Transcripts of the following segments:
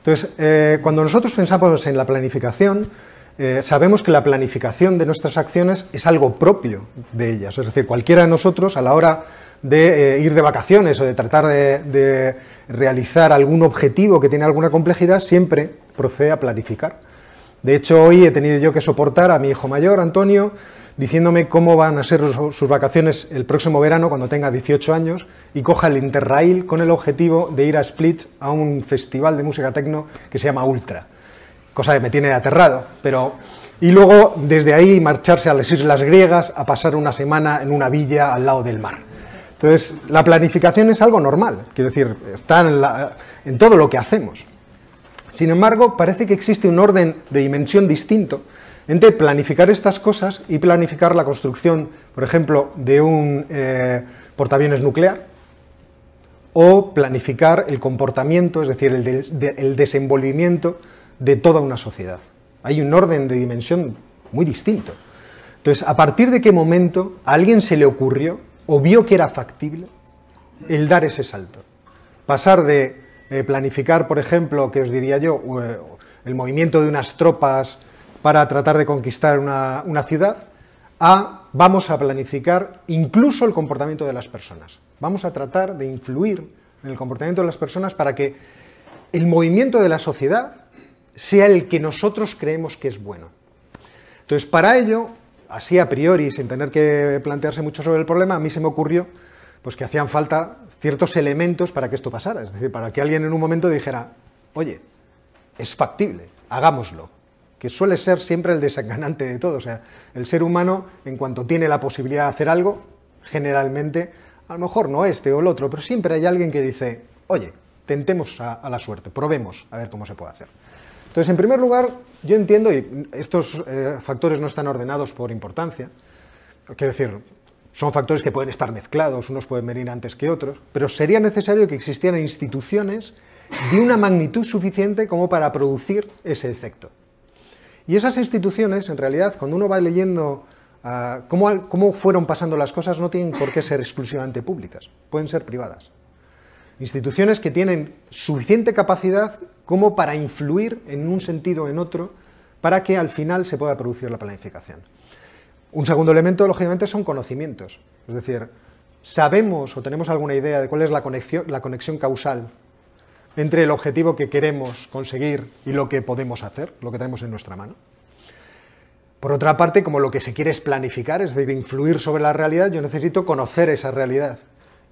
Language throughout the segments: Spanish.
Entonces, cuando nosotros pensamos en la planificación, sabemos que la planificación de nuestras acciones es algo propio de ellas. Es decir, cualquiera de nosotros, a la hora de ir de vacaciones o de tratar de realizar algún objetivo que tiene alguna complejidad, siempre procede a planificar. De hecho, hoy he tenido yo que soportar a mi hijo mayor, Antonio, diciéndome cómo van a ser sus vacaciones el próximo verano cuando tenga 18 años y coja el Interrail con el objetivo de ir a Split a un festival de música techno que se llama Ultra. Cosa que me tiene aterrado, y luego desde ahí marcharse a las islas griegas a pasar una semana en una villa al lado del mar. Entonces, la planificación es algo normal, quiero decir, está en todo lo que hacemos. Sin embargo, parece que existe un orden de dimensión distinto entre planificar estas cosas y planificar la construcción, por ejemplo, de un portaaviones nuclear, o planificar el comportamiento, es decir, el desenvolvimiento de toda una sociedad. Hay un orden de dimensión muy distinto. Entonces, ¿a partir de qué momento a alguien se le ocurrió o vio que era factible el dar ese salto? Pasar de planificar, por ejemplo, que os diría yo, el movimiento de unas tropas para tratar de conquistar una ciudad, a vamos a planificar incluso el comportamiento de las personas. Vamos a tratar de influir en el comportamiento de las personas para que el movimiento de la sociedad sea el que nosotros creemos que es bueno. Entonces, para ello, así a priori, sin tener que plantearse mucho sobre el problema, a mí se me ocurrió pues, que hacían falta ciertos elementos para que esto pasara. Es decir, para que alguien en un momento dijera, oye, es factible, hagámoslo. Que suele ser siempre el desenganante de todo. O sea, el ser humano, en cuanto tiene la posibilidad de hacer algo, generalmente, a lo mejor no este o el otro, pero siempre hay alguien que dice, oye, tentemos a la suerte, probemos a ver cómo se puede hacer. Entonces, en primer lugar, yo entiendo, y estos factores no están ordenados por importancia, quiero decir, son factores que pueden estar mezclados, unos pueden venir antes que otros, pero sería necesario que existieran instituciones de una magnitud suficiente como para producir ese efecto. Y esas instituciones, en realidad, cuando uno va leyendo cómo fueron pasando las cosas, no tienen por qué ser exclusivamente públicas, pueden ser privadas. Instituciones que tienen suficiente capacidad como para influir en un sentido o en otro, para que al final se pueda producir la planificación. Un segundo elemento, lógicamente, son conocimientos. Es decir, sabemos o tenemos alguna idea de cuál es la conexión causal entre el objetivo que queremos conseguir y lo que podemos hacer, lo que tenemos en nuestra mano. Por otra parte, como lo que se quiere es planificar, es decir, influir sobre la realidad, yo necesito conocer esa realidad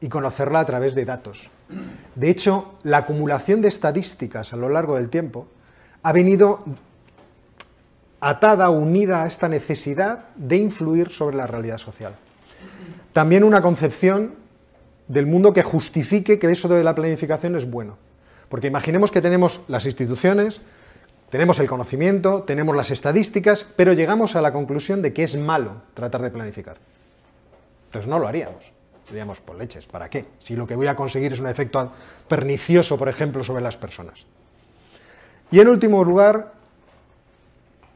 y conocerla a través de datos. De hecho, la acumulación de estadísticas a lo largo del tiempo ha venido atada, unida a esta necesidad de influir sobre la realidad social. También una concepción del mundo que justifique que eso de la planificación es bueno. Porque imaginemos que tenemos las instituciones, tenemos el conocimiento, tenemos las estadísticas, pero llegamos a la conclusión de que es malo tratar de planificar. Entonces no lo haríamos. Diríamos, pues leches, ¿para qué? Si lo que voy a conseguir es un efecto pernicioso, por ejemplo, sobre las personas. Y en último lugar,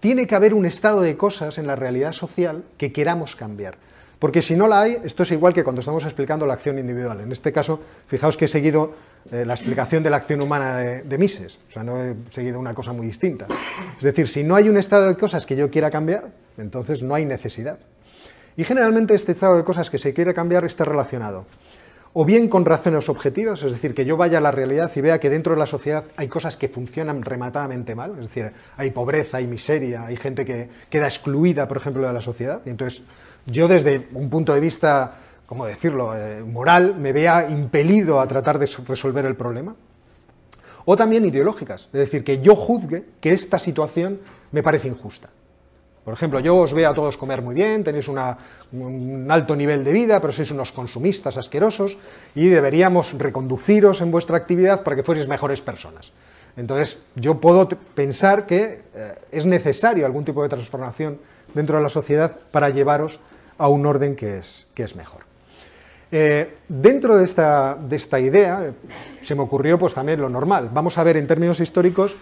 tiene que haber un estado de cosas en la realidad social que queramos cambiar. Porque si no la hay, esto es igual que cuando estamos explicando la acción individual. En este caso, fijaos que he seguido la explicación de la acción humana de Mises. O sea, no he seguido una cosa muy distinta. Es decir, si no hay un estado de cosas que yo quiera cambiar, entonces no hay necesidad. Y generalmente este estado de cosas que se quiere cambiar está relacionado o bien con razones objetivas, es decir, que yo vaya a la realidad y vea que dentro de la sociedad hay cosas que funcionan rematadamente mal, es decir, hay pobreza, hay miseria, hay gente que queda excluida, por ejemplo, de la sociedad, y entonces yo desde un punto de vista, ¿cómo decirlo?, moral, me vea impelido a tratar de resolver el problema. O también ideológicas, es decir, que yo juzgue que esta situación me parece injusta. Por ejemplo, yo os veo a todos comer muy bien, tenéis un alto nivel de vida, pero sois unos consumistas asquerosos y deberíamos reconduciros en vuestra actividad para que fuerais mejores personas. Entonces, yo puedo pensar que es necesario algún tipo de transformación dentro de la sociedad para llevaros a un orden que es mejor. Dentro de esta idea, se me ocurrió pues también lo normal. Vamos a ver en términos históricos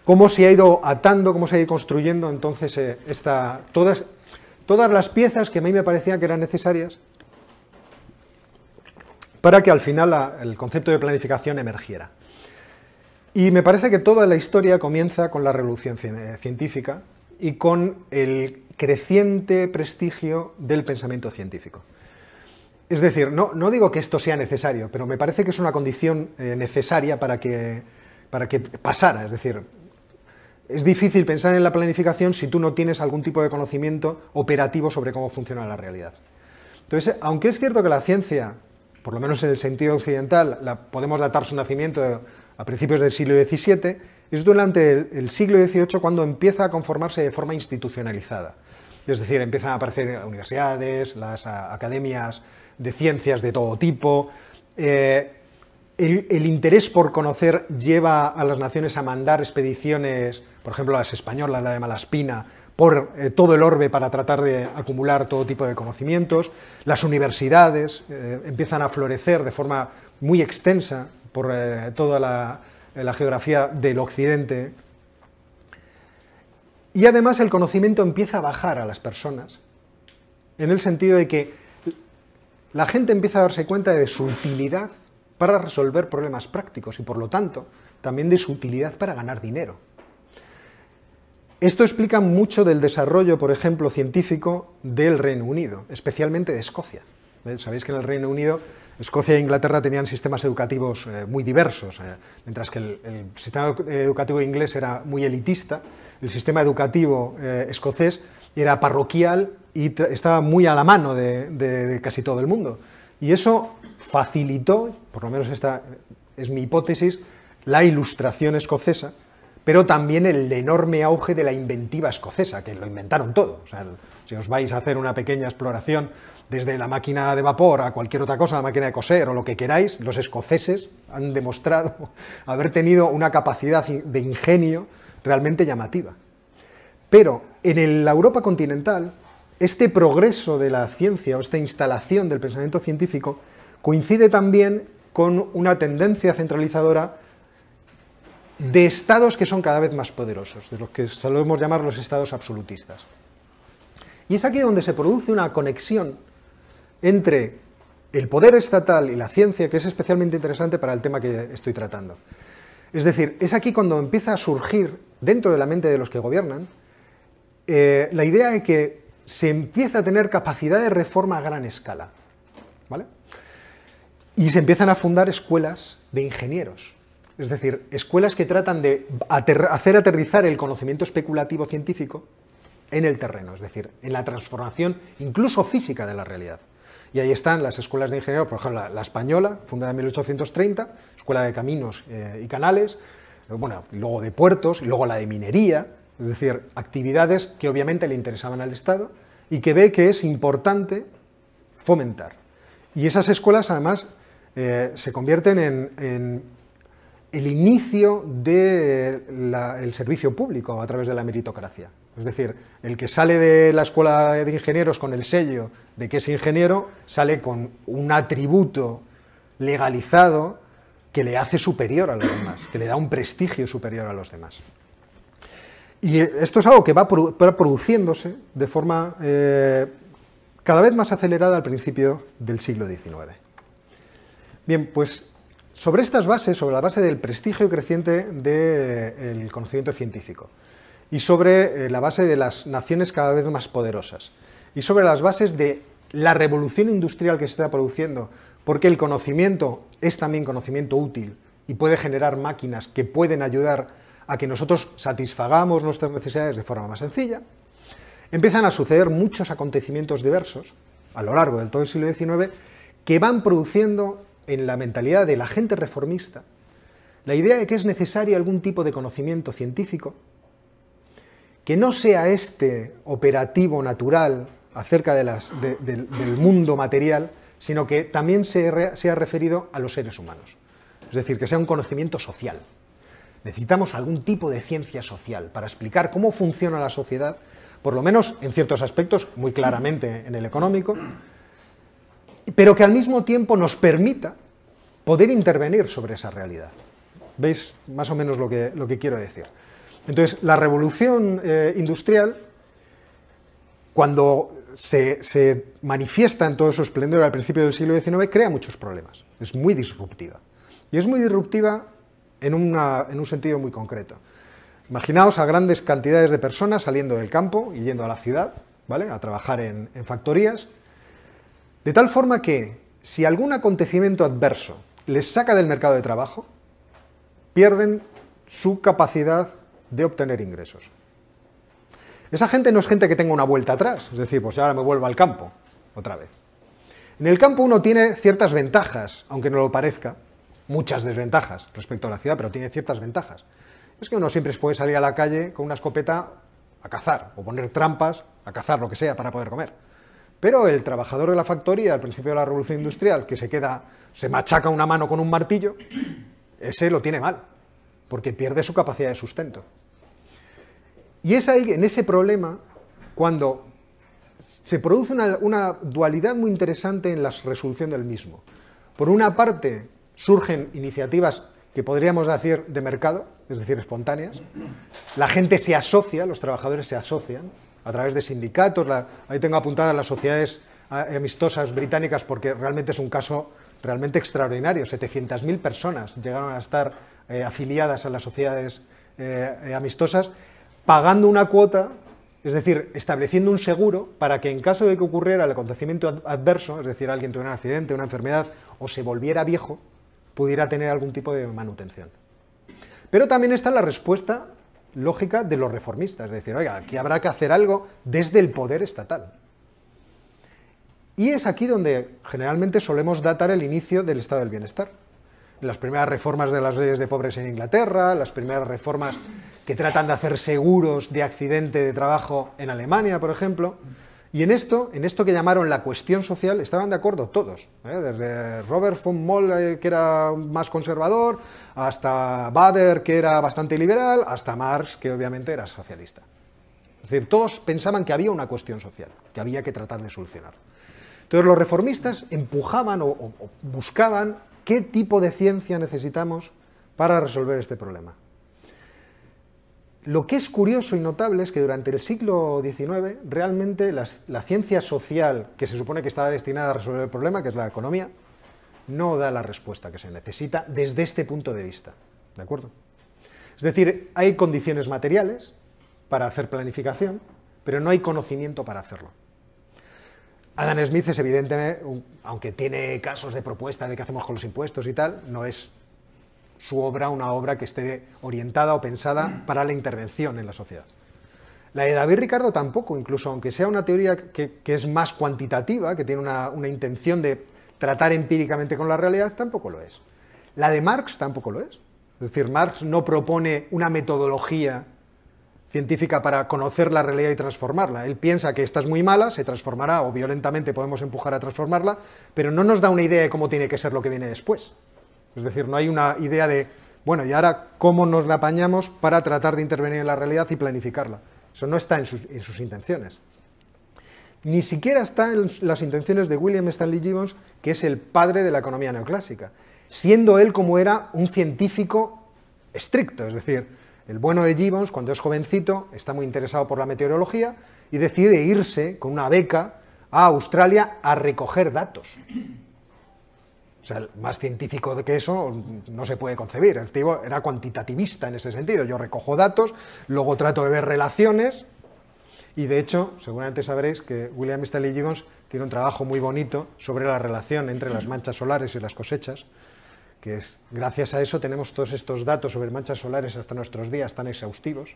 cómo se ha ido atando, cómo se ha ido construyendo entonces todas las piezas que a mí me parecían que eran necesarias para que al final el concepto de planificación emergiera. Y me parece que toda la historia comienza con la revolución científica y con el creciente prestigio del pensamiento científico. Es decir, no digo que esto sea necesario, pero me parece que es una condición necesaria para que pasara. Es decir, es difícil pensar en la planificación si tú no tienes algún tipo de conocimiento operativo sobre cómo funciona la realidad. Entonces, aunque es cierto que la ciencia, por lo menos en el sentido occidental, podemos datar su nacimiento a principios del siglo XVII, es durante el siglo XVIII cuando empieza a conformarse de forma institucionalizada. Es decir, empiezan a aparecer universidades, las academias de ciencias de todo tipo. El interés por conocer lleva a las naciones a mandar expediciones, por ejemplo las españolas, la de Malaspina, por todo el orbe para tratar de acumular todo tipo de conocimientos. Las universidades empiezan a florecer de forma muy extensa por toda la geografía del occidente. Y además el conocimiento empieza a bajar a las personas, en el sentido de que la gente empieza a darse cuenta de su utilidad para resolver problemas prácticos y, por lo tanto, también de su utilidad para ganar dinero. Esto explica mucho del desarrollo, por ejemplo, científico del Reino Unido, especialmente de Escocia. Sabéis que en el Reino Unido, Escocia e Inglaterra tenían sistemas educativos muy diversos, mientras que el sistema educativo inglés era muy elitista, el sistema educativo escocés era parroquial y estaba muy a la mano de casi todo el mundo. Y eso facilitó, por lo menos esta es mi hipótesis, la Ilustración escocesa, pero también el enorme auge de la inventiva escocesa, que lo inventaron todo. O sea, si os vais a hacer una pequeña exploración desde la máquina de vapor a cualquier otra cosa, la máquina de coser o lo que queráis, los escoceses han demostrado haber tenido una capacidad de ingenio realmente llamativa. Pero en la Europa continental, este progreso de la ciencia o esta instalación del pensamiento científico coincide también con una tendencia centralizadora de estados que son cada vez más poderosos, de los que solemos llamar los estados absolutistas. Y es aquí donde se produce una conexión entre el poder estatal y la ciencia, que es especialmente interesante para el tema que estoy tratando. Es decir, es aquí cuando empieza a surgir, dentro de la mente de los que gobiernan, la idea de que se empieza a tener capacidad de reforma a gran escala, ¿vale? Y se empiezan a fundar escuelas de ingenieros, es decir, escuelas que tratan de hacer aterrizar el conocimiento especulativo científico en el terreno, es decir, en la transformación incluso física de la realidad. Y ahí están las escuelas de ingenieros, por ejemplo, la española, fundada en 1830, Escuela de Caminos y Canales, bueno, y luego de puertos, y luego la de minería, es decir, actividades que obviamente le interesaban al Estado y que ve que es importante fomentar. Y esas escuelas, además, se convierten en el inicio del servicio público a través de la meritocracia. Es decir, el que sale de la escuela de ingenieros con el sello de que es ingeniero, sale con un atributo legalizado que le hace superior a los demás, que le da un prestigio superior a los demás. Y esto es algo que va produciéndose de forma cada vez más acelerada al principio del siglo XIX. Bien, pues sobre estas bases, sobre la base del prestigio creciente del conocimiento científico, y sobre la base de las naciones cada vez más poderosas, y sobre las bases de la revolución industrial que se está produciendo, porque el conocimiento es también conocimiento útil y puede generar máquinas que pueden ayudar a que nosotros satisfagamos nuestras necesidades de forma más sencilla, empiezan a suceder muchos acontecimientos diversos a lo largo de todo el siglo XIX que van produciendo en la mentalidad de la gente reformista la idea de que es necesario algún tipo de conocimiento científico que no sea este operativo natural acerca del mundo material, sino que también sea referido a los seres humanos. Es decir, que sea un conocimiento social. Necesitamos algún tipo de ciencia social para explicar cómo funciona la sociedad, por lo menos en ciertos aspectos, muy claramente en el económico, pero que al mismo tiempo nos permita poder intervenir sobre esa realidad. ¿Veis más o menos lo que quiero decir? Entonces, la revolución industrial, cuando se manifiesta en todo su esplendor al principio del siglo XIX, crea muchos problemas. Es muy disruptiva. Y es muy disruptiva en un sentido muy concreto. Imaginaos a grandes cantidades de personas saliendo del campo y yendo a la ciudad, ¿vale?, a trabajar en factorías, de tal forma que si algún acontecimiento adverso les saca del mercado de trabajo, pierden su capacidad de obtener ingresos. Esa gente no es gente que tenga una vuelta atrás, es decir, pues ahora me vuelvo al campo, otra vez. En el campo uno tiene ciertas ventajas, aunque no lo parezca, muchas desventajas respecto a la ciudad, pero tiene ciertas ventajas. Es que uno siempre puede salir a la calle con una escopeta a cazar, o poner trampas, a cazar lo que sea para poder comer. Pero el trabajador de la factoría al principio de la revolución industrial, que se machaca una mano con un martillo, ese lo tiene mal, porque pierde su capacidad de sustento. Y es ahí, en ese problema, cuando se produce una dualidad muy interesante en la resolución del mismo. Por una parte, surgen iniciativas que podríamos decir de mercado, es decir, espontáneas. La gente se asocia, los trabajadores se asocian a través de sindicatos. Ahí tengo apuntadas las sociedades amistosas británicas porque realmente es un caso realmente extraordinario. 700.000 personas llegaron a estar afiliadas a las sociedades amistosas, pagando una cuota, es decir, estableciendo un seguro para que en caso de que ocurriera el acontecimiento adverso, es decir, alguien tuviera un accidente, una enfermedad o se volviera viejo, pudiera tener algún tipo de manutención. Pero también está la respuesta lógica de los reformistas, es decir, oiga, aquí habrá que hacer algo desde el poder estatal. Y es aquí donde generalmente solemos datar el inicio del estado del bienestar. Las primeras reformas de las leyes de pobres en Inglaterra, las primeras reformas que tratan de hacer seguros de accidente de trabajo en Alemania, por ejemplo. Y en esto que llamaron la cuestión social, estaban de acuerdo todos, desde Robert von Moll, que era más conservador, hasta Bader, que era bastante liberal, hasta Marx, que obviamente era socialista. Es decir, todos pensaban que había una cuestión social, que había que tratar de solucionar. Entonces los reformistas empujaban o buscaban qué tipo de ciencia necesitamos para resolver este problema. Lo que es curioso y notable es que durante el siglo XIX realmente la ciencia social que se supone que estaba destinada a resolver el problema, que es la economía, no da la respuesta que se necesita desde este punto de vista. ¿De acuerdo? Es decir, hay condiciones materiales para hacer planificación, pero no hay conocimiento para hacerlo. Adam Smith es evidentemente, aunque tiene casos de propuesta de qué hacemos con los impuestos y tal, no es su obra una obra que esté orientada o pensada para la intervención en la sociedad. La de David Ricardo tampoco, incluso aunque sea una teoría que es más cuantitativa, que tiene una intención de tratar empíricamente con la realidad, tampoco lo es. La de Marx tampoco lo es. Es decir, Marx no propone una metodología científica para conocer la realidad y transformarla. Él piensa que esta es muy mala, se transformará o violentamente podemos empujar a transformarla, pero no nos da una idea de cómo tiene que ser lo que viene después. Es decir, no hay una idea de, bueno, y ahora cómo nos la apañamos para tratar de intervenir en la realidad y planificarla. Eso no está en sus intenciones. Ni siquiera está en las intenciones de William Stanley Gibbons, que es el padre de la economía neoclásica, siendo él como era un científico estricto. Es decir, el bueno de Gibbons, cuando es jovencito, está muy interesado por la meteorología y decide irse con una beca a Australia a recoger datos. O sea, más científico que eso no se puede concebir. El tío era cuantitativista en ese sentido. Yo recojo datos, luego trato de ver relaciones y, de hecho, seguramente sabréis que William Stanley Gibbons tiene un trabajo muy bonito sobre la relación entre las manchas solares y las cosechas, que es, gracias a eso tenemos todos estos datos sobre manchas solares hasta nuestros días tan exhaustivos,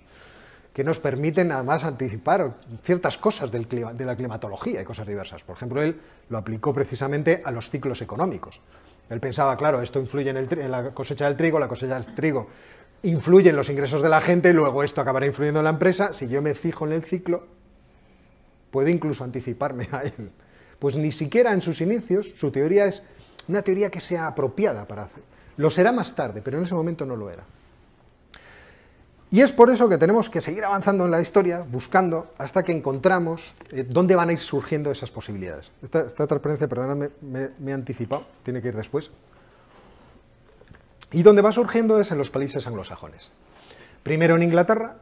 que nos permiten además anticipar ciertas cosas de la climatología y cosas diversas. Por ejemplo, él lo aplicó precisamente a los ciclos económicos. Él pensaba, claro, esto influye en la cosecha del trigo, la cosecha del trigo influye en los ingresos de la gente, luego esto acabará influyendo en la empresa. Si yo me fijo en el ciclo, puedo incluso anticiparme a él. Pues ni siquiera en sus inicios su teoría es una teoría que sea apropiada para hacer. Lo será más tarde, pero en ese momento no lo era. Y es por eso que tenemos que seguir avanzando en la historia, buscando hasta que encontramos dónde van a ir surgiendo esas posibilidades. Esta transparencia, perdóname, me he anticipado, tiene que ir después. Y donde va surgiendo es en los países anglosajones. Primero en Inglaterra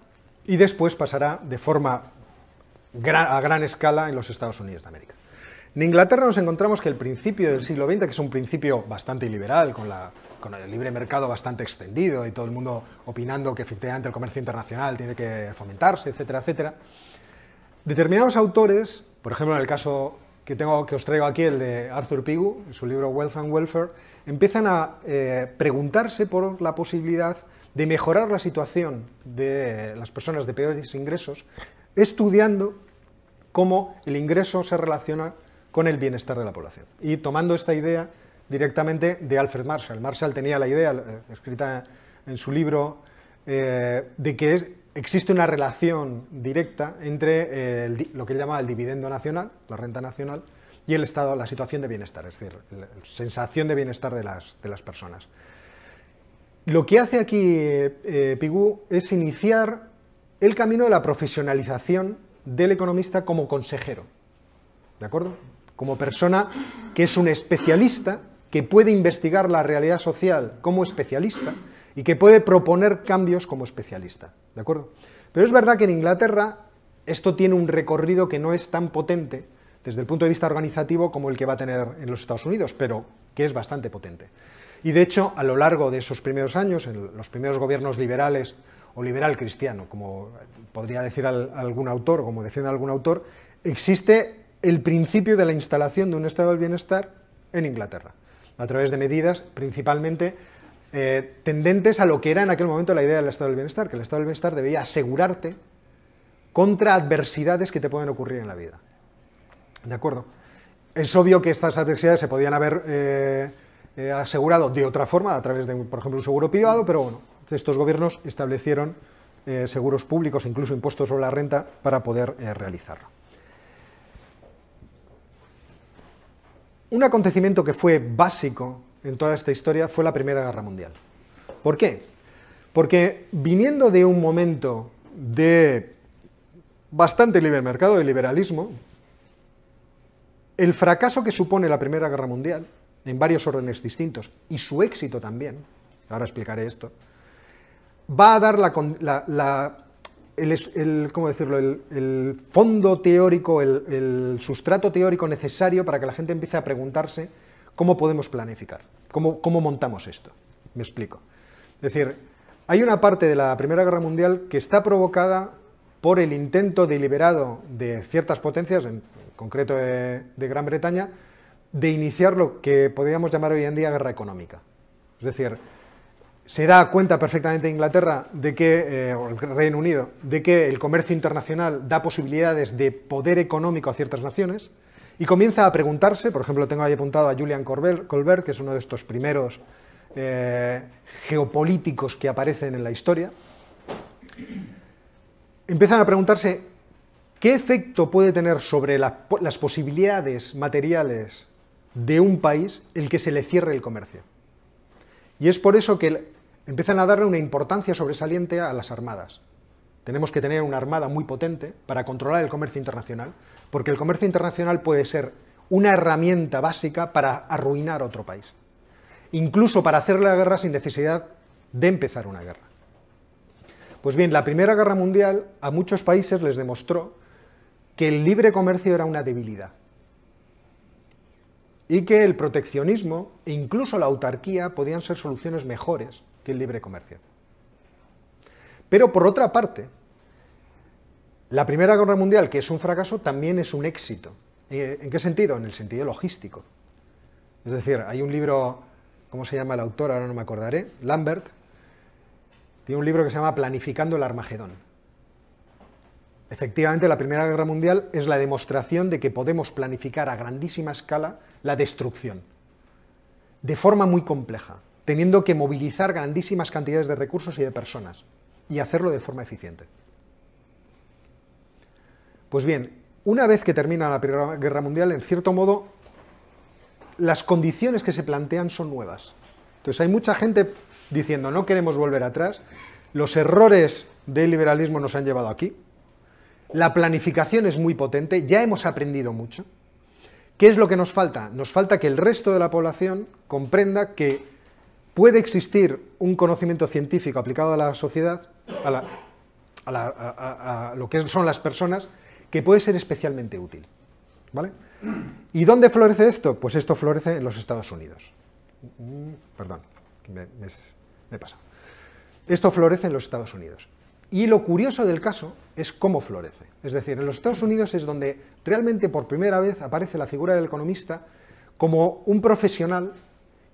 y después pasará de forma a gran escala en los Estados Unidos de América. En Inglaterra nos encontramos que el principio del siglo XX, que es un principio bastante liberal, con el libre mercado bastante extendido y todo el mundo opinando que efectivamente el comercio internacional tiene que fomentarse, etcétera, etcétera, determinados autores, por ejemplo en el caso que os traigo aquí, el de Arthur Pigou, en su libro Wealth and Welfare, empiezan a preguntarse por la posibilidad de mejorar la situación de las personas de peores ingresos, estudiando cómo el ingreso se relaciona con el bienestar de la población. Y tomando esta idea directamente de Alfred Marshall. Marshall tenía la idea, escrita en su libro, de que existe una relación directa entre lo que él llama el dividendo nacional, la renta nacional, y el estado, la situación de bienestar, es decir, la sensación de bienestar de las personas. Lo que hace aquí Pigou es iniciar el camino de la profesionalización del economista como consejero, ¿de acuerdo? Como persona que es un especialista, que puede investigar la realidad social como especialista y que puede proponer cambios como especialista, ¿de acuerdo? Pero es verdad que en Inglaterra esto tiene un recorrido que no es tan potente desde el punto de vista organizativo como el que va a tener en los Estados Unidos, pero que es bastante potente. Y de hecho, a lo largo de esos primeros años, en los primeros gobiernos liberales o liberal cristiano, como podría decir algún autor, como defiende algún autor, existe el principio de la instalación de un estado del bienestar en Inglaterra, a través de medidas principalmente tendentes a lo que era en aquel momento la idea del estado del bienestar, que el estado del bienestar debía asegurarte contra adversidades que te pueden ocurrir en la vida. ¿De acuerdo? Es obvio que estas adversidades se podían haber asegurado de otra forma, a través de, por ejemplo, un seguro privado, pero bueno, estos gobiernos establecieron seguros públicos, incluso impuestos sobre la renta, para poder realizarlo. Un acontecimiento que fue básico en toda esta historia fue la Primera Guerra Mundial. ¿Por qué? Porque viniendo de un momento de bastante libre mercado, de liberalismo, el fracaso que supone la Primera Guerra Mundial, en varios órdenes distintos, y su éxito también, ahora explicaré esto, va a dar ¿cómo decirlo? El fondo teórico, el sustrato teórico necesario para que la gente empiece a preguntarse cómo podemos planificar, cómo montamos esto. Me explico. Es decir, hay una parte de la Primera Guerra Mundial que está provocada por el intento deliberado de ciertas potencias, en concreto de Gran Bretaña, de iniciar lo que podríamos llamar hoy en día guerra económica. Es decir, se da cuenta perfectamente Inglaterra de que, o el Reino Unido, de que el comercio internacional da posibilidades de poder económico a ciertas naciones y comienza a preguntarse, por ejemplo, tengo ahí apuntado a Julian Colbert, que es uno de estos primeros geopolíticos que aparecen en la historia, empiezan a preguntarse qué efecto puede tener sobre las posibilidades materiales de un país el que se le cierre el comercio. Y es por eso que empiezan a darle una importancia sobresaliente a las armadas. Tenemos que tener una armada muy potente para controlar el comercio internacional, porque el comercio internacional puede ser una herramienta básica para arruinar otro país, incluso para hacerle la guerra sin necesidad de empezar una guerra. Pues bien, la Primera Guerra Mundial a muchos países les demostró que el libre comercio era una debilidad y que el proteccionismo e incluso la autarquía podían ser soluciones mejores que el libre comercio. Pero por otra parte, la Primera Guerra Mundial, que es un fracaso, también es un éxito. ¿En qué sentido? En el sentido logístico. Es decir, hay un libro, ¿cómo se llama el autor? Ahora no me acordaré, Lambert, tiene un libro que se llama Planificando el Armagedón. Efectivamente, la Primera Guerra Mundial es la demostración de que podemos planificar a grandísima escala la destrucción, de forma muy compleja, teniendo que movilizar grandísimas cantidades de recursos y de personas, y hacerlo de forma eficiente. Pues bien, una vez que termina la Primera Guerra Mundial, en cierto modo, las condiciones que se plantean son nuevas. Entonces hay mucha gente diciendo, no queremos volver atrás, los errores del liberalismo nos han llevado aquí, la planificación es muy potente, ya hemos aprendido mucho. ¿Qué es lo que nos falta? Nos falta que el resto de la población comprenda que puede existir un conocimiento científico aplicado a la sociedad, a lo que son las personas, que puede ser especialmente útil. ¿vale? ¿Y dónde florece esto? Pues esto florece en los Estados Unidos. Perdón, me pasa. Esto florece en los Estados Unidos. Y lo curioso del caso es cómo florece. Es decir, en los Estados Unidos es donde realmente por primera vez aparece la figura del economista como un profesional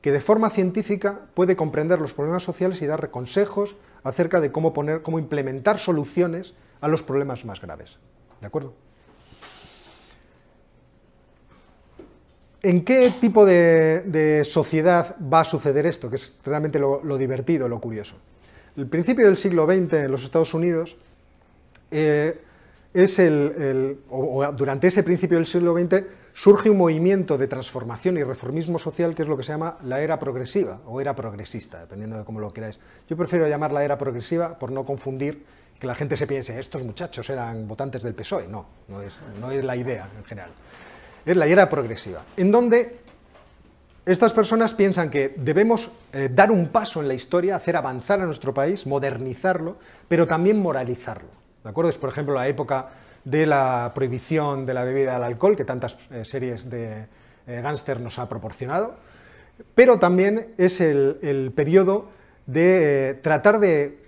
que de forma científica puede comprender los problemas sociales y dar consejos acerca de cómo implementar soluciones a los problemas más graves. ¿De acuerdo? ¿En qué tipo de sociedad va a suceder esto? Que es realmente lo divertido, lo curioso. El principio del siglo XX en los Estados Unidos durante ese principio del siglo XX surge un movimiento de transformación y reformismo social que es lo que se llama la era progresiva o era progresista, dependiendo de cómo lo queráis. Yo prefiero llamarla era progresiva por no confundir, que la gente se piense, estos muchachos eran votantes del PSOE. No es la idea en general. Es la era progresiva, en donde estas personas piensan que debemos dar un paso en la historia, hacer avanzar a nuestro país, modernizarlo, pero también moralizarlo. ¿De acuerdo? Es, por ejemplo, la época de la prohibición de la bebida del alcohol, que tantas series de gángster nos ha proporcionado, pero también es el periodo de tratar de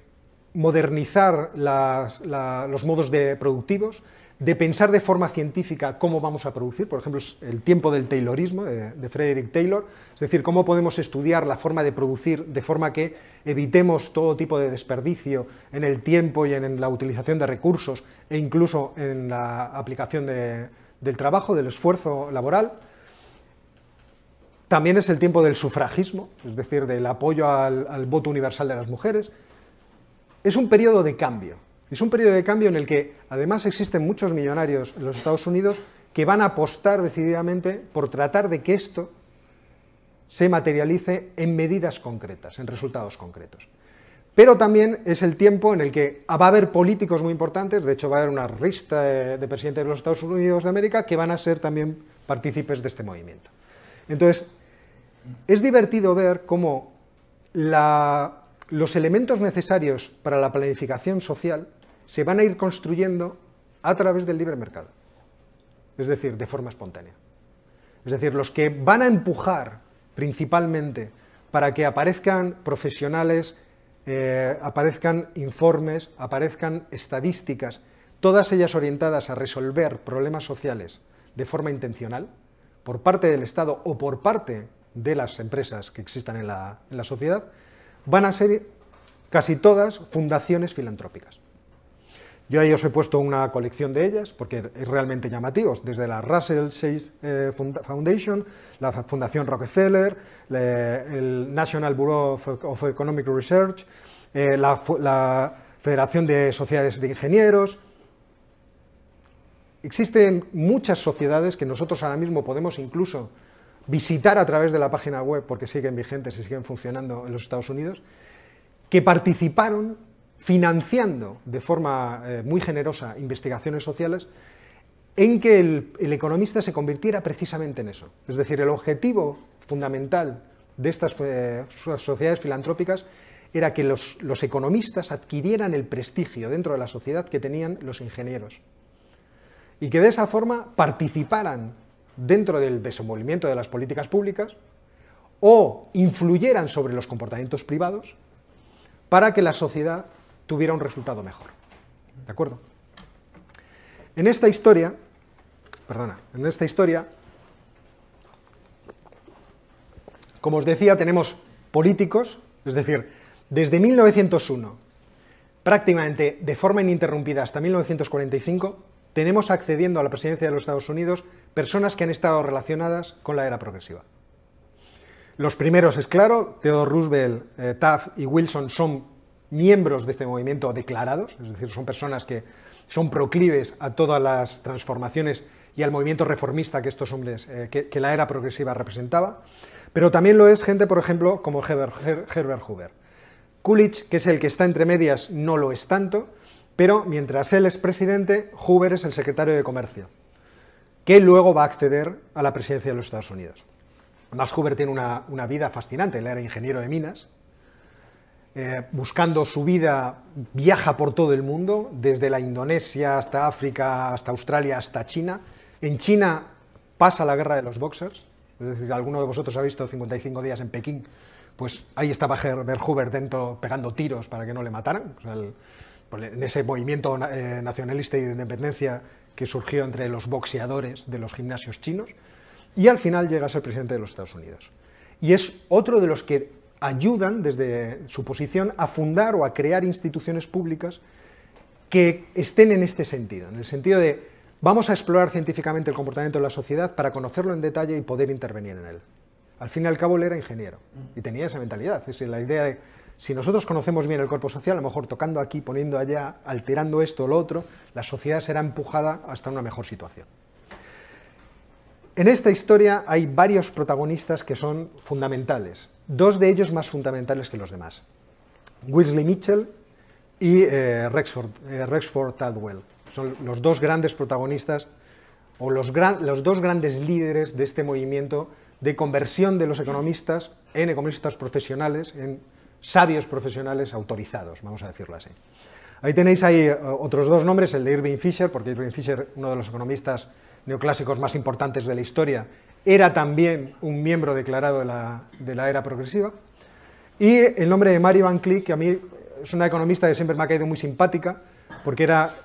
modernizar los modos productivos, de pensar de forma científica cómo vamos a producir, por ejemplo, el tiempo del Taylorismo de Frederick Taylor, es decir, cómo podemos estudiar la forma de producir de forma que evitemos todo tipo de desperdicio en el tiempo y en la utilización de recursos e incluso en la aplicación del trabajo, del esfuerzo laboral. También es el tiempo del sufragismo, es decir, del apoyo al voto universal de las mujeres. Es un periodo de cambio. Es un periodo de cambio en el que además existen muchos millonarios en los Estados Unidos que van a apostar decididamente por tratar de que esto se materialice en medidas concretas, en resultados concretos. Pero también es el tiempo en el que va a haber políticos muy importantes, de hecho va a haber una lista de presidentes de los Estados Unidos de América que van a ser también partícipes de este movimiento. Entonces, es divertido ver cómo los elementos necesarios para la planificación social se van a ir construyendo a través del libre mercado, es decir, de forma espontánea. Es decir, los que van a empujar principalmente para que aparezcan profesionales, aparezcan informes, aparezcan estadísticas, todas ellas orientadas a resolver problemas sociales de forma intencional, por parte del Estado o por parte de las empresas que existan en la sociedad, van a ser casi todas fundaciones filantrópicas. Yo ahí os he puesto una colección de ellas, porque es realmente llamativos, desde la Russell Chase Foundation, la Fundación Rockefeller, el National Bureau of Economic Research, la Federación de Sociedades de Ingenieros. Existen muchas sociedades que nosotros ahora mismo podemos incluso visitar a través de la página web, porque siguen vigentes y siguen funcionando en los Estados Unidos, que participaron financiando de forma muy generosa investigaciones sociales en que el economista se convirtiera precisamente en eso. Es decir, el objetivo fundamental de estas sociedades filantrópicas era que los economistas adquirieran el prestigio dentro de la sociedad que tenían los ingenieros y que de esa forma participaran dentro del desenvolvimiento de las políticas públicas o influyeran sobre los comportamientos privados para que la sociedad tuviera un resultado mejor. ¿De acuerdo? En esta historia, como os decía, tenemos políticos, es decir, desde 1901, prácticamente de forma ininterrumpida hasta 1945, tenemos accediendo a la presidencia de los Estados Unidos personas que han estado relacionadas con la era progresiva. Los primeros, es claro, Theodore Roosevelt, Taft y Wilson son miembros de este movimiento declarados, es decir, son personas que son proclives a todas las transformaciones y al movimiento reformista que estos hombres, que la era progresiva representaba, pero también lo es gente, por ejemplo, como Herbert Hoover. Coolidge, que es el que está entre medias, no lo es tanto, pero mientras él es presidente, Hoover es el secretario de Comercio, que luego va a acceder a la presidencia de los Estados Unidos. Además, Hoover tiene una vida fascinante, él era ingeniero de minas, buscando su vida, viaja por todo el mundo, desde la Indonesia hasta África, hasta Australia, hasta China. En China pasa la guerra de los boxers, es decir, si alguno de vosotros ha visto 55 días en Pekín, pues ahí estaba Herbert Hoover dentro pegando tiros para que no le mataran, o sea, en ese movimiento nacionalista y de independencia que surgió entre los boxeadores de los gimnasios chinos, y al final llega a ser presidente de los Estados Unidos. Y es otro de los que ayudan desde su posición a fundar o a crear instituciones públicas que estén en este sentido, en el sentido de vamos a explorar científicamente el comportamiento de la sociedad para conocerlo en detalle y poder intervenir en él. Al fin y al cabo él era ingeniero y tenía esa mentalidad, es decir, la idea de si nosotros conocemos bien el cuerpo social, a lo mejor tocando aquí, poniendo allá, alterando esto o lo otro, la sociedad será empujada hasta una mejor situación. En esta historia hay varios protagonistas que son fundamentales, dos de ellos más fundamentales que los demás. Wesley Mitchell y Rexford Tadwell. Son los dos grandes protagonistas o los dos grandes líderes de este movimiento de conversión de los economistas en economistas profesionales, en sabios profesionales autorizados, vamos a decirlo así. Ahí tenéis otros dos nombres, el de Irving Fisher, porque Irving Fisher, uno de los economistas neoclásicos más importantes de la historia, era también un miembro declarado de la era progresiva, y el nombre de Mary Van Cleek, que a mí es una economista que siempre me ha caído muy simpática, porque era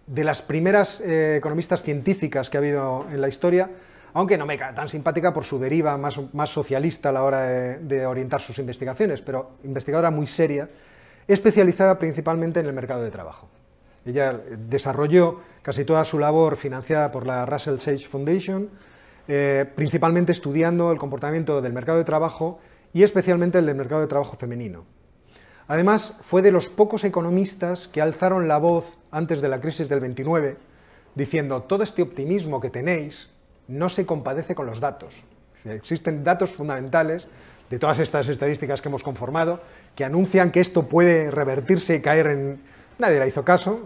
de las primeras economistas científicas que ha habido en la historia, aunque no me cae tan simpática por su deriva más socialista a la hora de orientar sus investigaciones, pero investigadora muy seria, especializada principalmente en el mercado de trabajo. Ella desarrolló casi toda su labor financiada por la Russell Sage Foundation, principalmente estudiando el comportamiento del mercado de trabajo y especialmente el del mercado de trabajo femenino. Además, fue de los pocos economistas que alzaron la voz antes de la crisis del 29, diciendo, todo este optimismo que tenéis no se compadece con los datos. Existen datos fundamentales de todas estas estadísticas que hemos conformado que anuncian que esto puede revertirse y caer en... Nadie le hizo caso,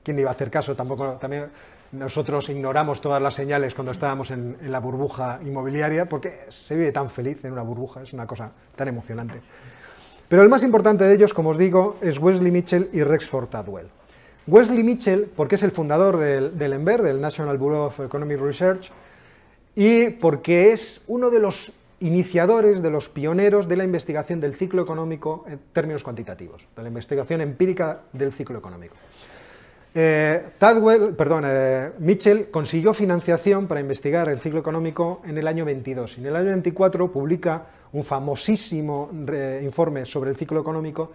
¿quién le iba a hacer caso? También nosotros ignoramos todas las señales cuando estábamos en la burbuja inmobiliaria, porque se vive tan feliz en una burbuja, es una cosa tan emocionante. Pero el más importante de ellos, como os digo, es Wesley Mitchell y Rexford Tadwell. Wesley Mitchell, porque es el fundador del NBER, del National Bureau of Economic Research, y porque es uno de los iniciadores, de los pioneros de la investigación del ciclo económico en términos cuantitativos, de la investigación empírica del ciclo económico. Mitchell consiguió financiación para investigar el ciclo económico en el año 22 y en el año 24 publica un famosísimo informe sobre el ciclo económico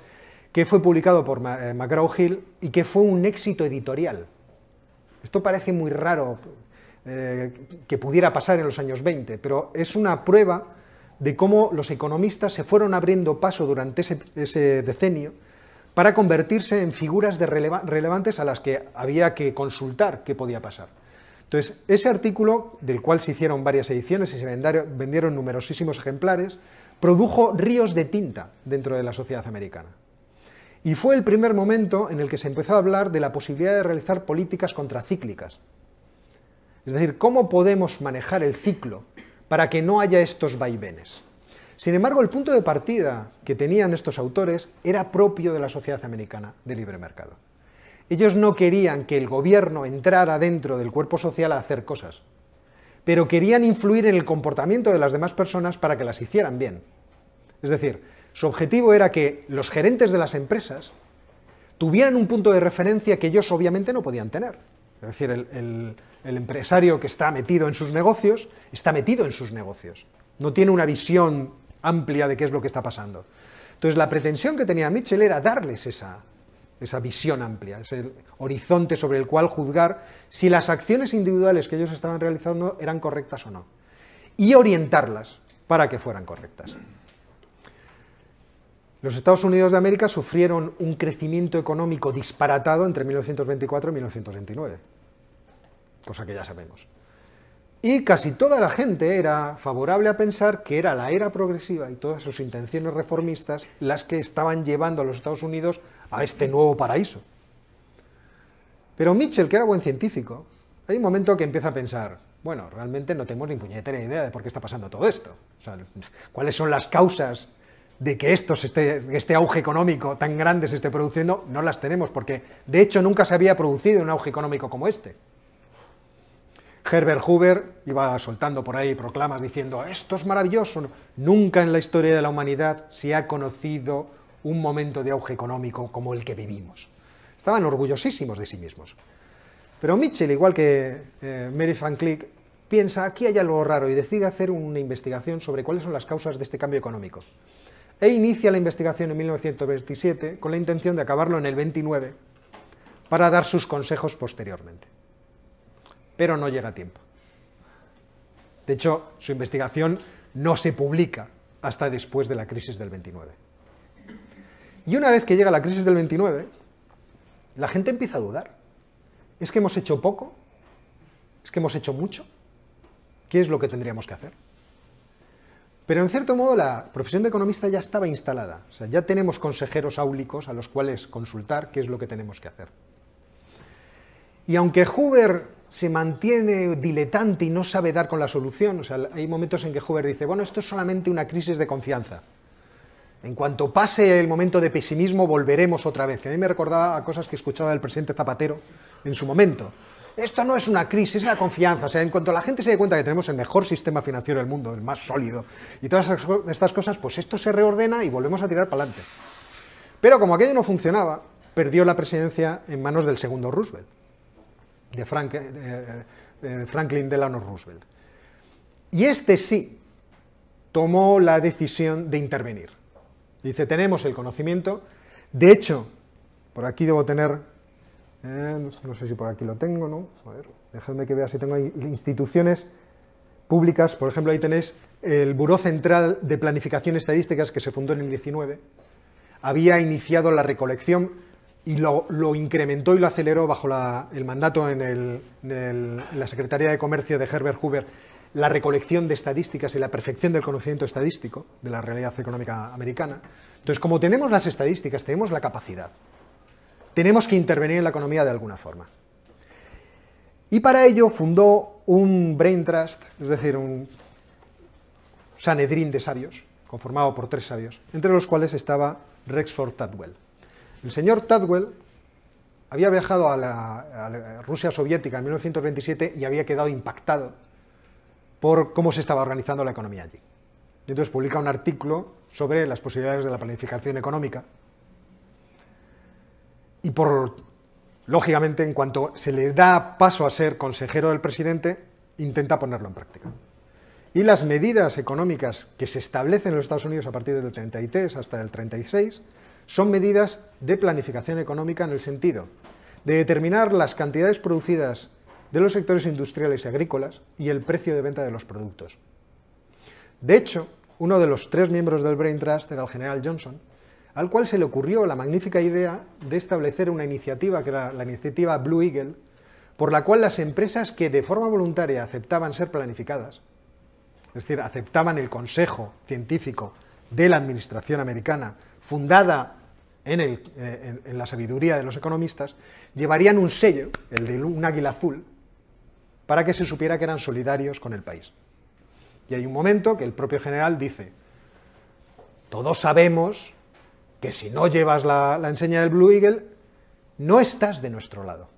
que fue publicado por McGraw-Hill y que fue un éxito editorial. Esto parece muy raro que pudiera pasar en los años 20, pero es una prueba de cómo los economistas se fueron abriendo paso durante ese decenio para convertirse en figuras relevantes a las que había que consultar qué podía pasar. Entonces, ese artículo, del cual se hicieron varias ediciones y se vendieron numerosísimos ejemplares, produjo ríos de tinta dentro de la sociedad americana. Y fue el primer momento en el que se empezó a hablar de la posibilidad de realizar políticas contracíclicas. Es decir, ¿cómo podemos manejar el ciclo para que no haya estos vaivenes? Sin embargo, el punto de partida que tenían estos autores era propio de la sociedad americana de libre mercado. Ellos no querían que el gobierno entrara dentro del cuerpo social a hacer cosas, pero querían influir en el comportamiento de las demás personas para que las hicieran bien. Es decir, su objetivo era que los gerentes de las empresas tuvieran un punto de referencia que ellos obviamente no podían tener. Es decir, el empresario que está metido en sus negocios, no tiene una visión amplia de qué es lo que está pasando. Entonces, la pretensión que tenía Mitchell era darles esa visión amplia, ese horizonte sobre el cual juzgar si las acciones individuales que ellos estaban realizando eran correctas o no, y orientarlas para que fueran correctas. Los Estados Unidos de América sufrieron un crecimiento económico disparatado entre 1924 y 1929, cosa que ya sabemos. Y casi toda la gente era favorable a pensar que era la era progresiva y todas sus intenciones reformistas las que estaban llevando a los Estados Unidos a este nuevo paraíso. Pero Mitchell, que era buen científico, hay un momento que empieza a pensar, bueno, realmente no tenemos ni puñetera idea de por qué está pasando todo esto. O sea, ¿cuáles son las causas de que este auge económico tan grande se esté produciendo? No las tenemos, porque de hecho nunca se había producido un auge económico como este. Herbert Hoover iba soltando por ahí proclamas diciendo esto es maravilloso. Nunca en la historia de la humanidad se ha conocido un momento de auge económico como el que vivimos. Estaban orgullosísimos de sí mismos. Pero Mitchell, igual que Mary Van Cleek, piensa aquí hay algo raro y decide hacer una investigación sobre cuáles son las causas de este cambio económico. E inicia la investigación en 1927 con la intención de acabarlo en el 29 para dar sus consejos posteriormente. Pero no llega a tiempo. De hecho, su investigación no se publica hasta después de la crisis del 29. Y una vez que llega la crisis del 29, la gente empieza a dudar. ¿Es que hemos hecho poco? ¿Es que hemos hecho mucho? ¿Qué es lo que tendríamos que hacer? Pero en cierto modo la profesión de economista ya estaba instalada. O sea, ya tenemos consejeros áulicos a los cuales consultar qué es lo que tenemos que hacer. Y aunque Hoover se mantiene diletante y no sabe dar con la solución, o sea, hay momentos en que Hoover dice, bueno, esto es solamente una crisis de confianza. En cuanto pase el momento de pesimismo, volveremos otra vez. Que a mí me recordaba a cosas que escuchaba del presidente Zapatero en su momento. Esto no es una crisis, es la confianza. O sea, en cuanto la gente se dé cuenta que tenemos el mejor sistema financiero del mundo, el más sólido, y todas estas cosas, pues esto se reordena y volvemos a tirar para adelante. Pero como aquello no funcionaba, perdió la presidencia en manos del segundo Roosevelt, de Franklin Delano Roosevelt. Y este sí tomó la decisión de intervenir. Dice, tenemos el conocimiento. De hecho, por aquí debo tener, no sé si por aquí lo tengo, ¿no? A ver, dejadme que vea si tengo ahí instituciones públicas. Por ejemplo, ahí tenéis el Buró Central de Planificación Estadísticas, que se fundó en el 19. Había iniciado la recolección y lo incrementó y lo aceleró bajo el mandato en la Secretaría de Comercio de Herbert Hoover, la recolección de estadísticas y la perfección del conocimiento estadístico de la realidad económica americana. Entonces, como tenemos las estadísticas, tenemos la capacidad, tenemos que intervenir en la economía de alguna forma. Y para ello fundó un Brain Trust, es decir, un Sanedrín de sabios, conformado por 3 sabios, entre los cuales estaba Rexford Tadwell. El señor Tadwell había viajado a la Rusia soviética en 1927 y había quedado impactado por cómo se estaba organizando la economía allí. Y entonces publica un artículo sobre las posibilidades de la planificación económica y lógicamente, en cuanto se le da paso a ser consejero del presidente, intenta ponerlo en práctica. Y las medidas económicas que se establecen en los Estados Unidos a partir del 33 hasta el 36 son medidas de planificación económica en el sentido de determinar las cantidades producidas de los sectores industriales y agrícolas y el precio de venta de los productos. De hecho, uno de los 3 miembros del Brain Trust era el general Johnson, al cual se le ocurrió la magnífica idea de establecer una iniciativa, que era la iniciativa Blue Eagle, por la cual las empresas que de forma voluntaria aceptaban ser planificadas, es decir, aceptaban el consejo científico de la administración americana, fundada en la sabiduría de los economistas, llevarían un sello, el de un águila azul, para que se supiera que eran solidarios con el país. Y hay un momento que el propio general dice, todos sabemos que si no llevas la enseña del Blue Eagle, no estás de nuestro lado.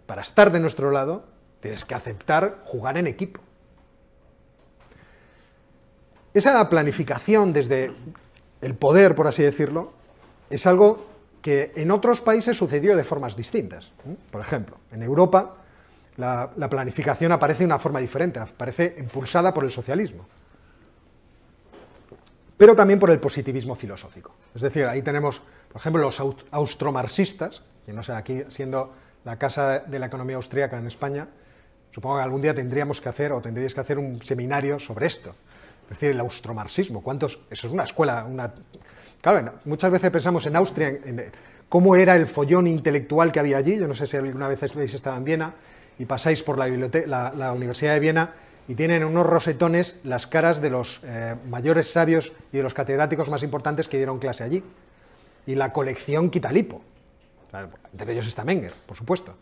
Para estar de nuestro lado, tienes que aceptar jugar en equipo. Esa planificación desde el poder, por así decirlo, es algo que en otros países sucedió de formas distintas. Por ejemplo, en Europa la planificación aparece de una forma diferente, aparece impulsada por el socialismo, pero también por el positivismo filosófico. Es decir, ahí tenemos, por ejemplo, los austromarxistas, que no sé, aquí siendo la casa de la economía austríaca en España, supongo que algún día tendríamos que hacer, o tendríais que hacer un seminario sobre esto. Es decir, el austromarxismo, eso es una escuela, claro, muchas veces pensamos en Austria, en cómo era el follón intelectual que había allí. Yo no sé si alguna vez habéis estado en Viena y pasáis por la Universidad de Viena y tienen unos rosetones las caras de los mayores sabios y de los catedráticos más importantes que dieron clase allí. Y la colección Quitalipo. Entre ellos está Menger, por supuesto.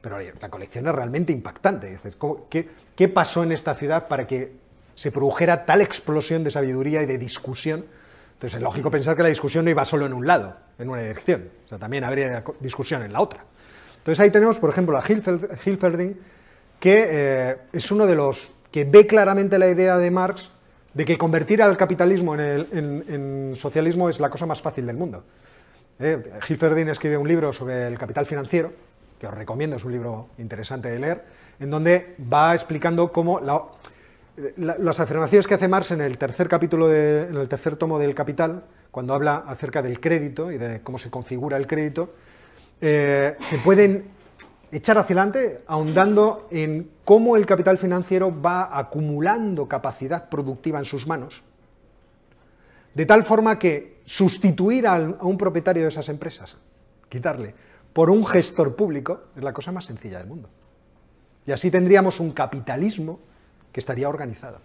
Pero la colección es realmente impactante. Es decir, ¿qué pasó en esta ciudad para que se produjera tal explosión de sabiduría y de discusión? Entonces es lógico pensar que la discusión no iba solo en un lado, en una dirección. O sea, también habría discusión en la otra. Entonces ahí tenemos, por ejemplo, a Hilferding, que es uno de los que ve claramente la idea de Marx de que convertir al capitalismo en socialismo es la cosa más fácil del mundo. Gil Ferdinand escribe un libro sobre el capital financiero, que os recomiendo, es un libro interesante de leer, en donde va explicando cómo las afirmaciones que hace Marx en el tercer capítulo, en el tercer tomo del Capital, cuando habla acerca del crédito y de cómo se configura el crédito, se pueden echar hacia adelante ahondando en cómo el capital financiero va acumulando capacidad productiva en sus manos, de tal forma que sustituir a un propietario de esas empresas, quitarle, por un gestor público, es la cosa más sencilla del mundo. Y así tendríamos un capitalismo que estaría organizado.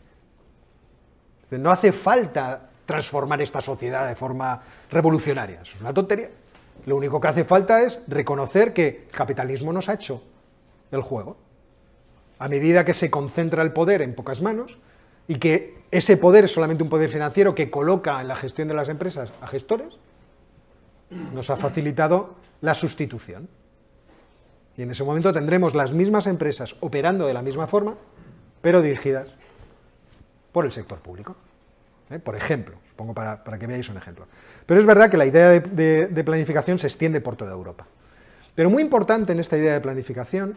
No hace falta transformar esta sociedad de forma revolucionaria, eso es una tontería. Lo único que hace falta es reconocer que el capitalismo nos ha hecho el juego. A medida que se concentra el poder en pocas manos y que ese poder es solamente un poder financiero que coloca en la gestión de las empresas a gestores, nos ha facilitado la sustitución. Y en ese momento tendremos las mismas empresas operando de la misma forma, pero dirigidas por el sector público. Por ejemplo, supongo para que veáis un ejemplo. Pero es verdad que la idea de planificación se extiende por toda Europa. Pero muy importante en esta idea de planificación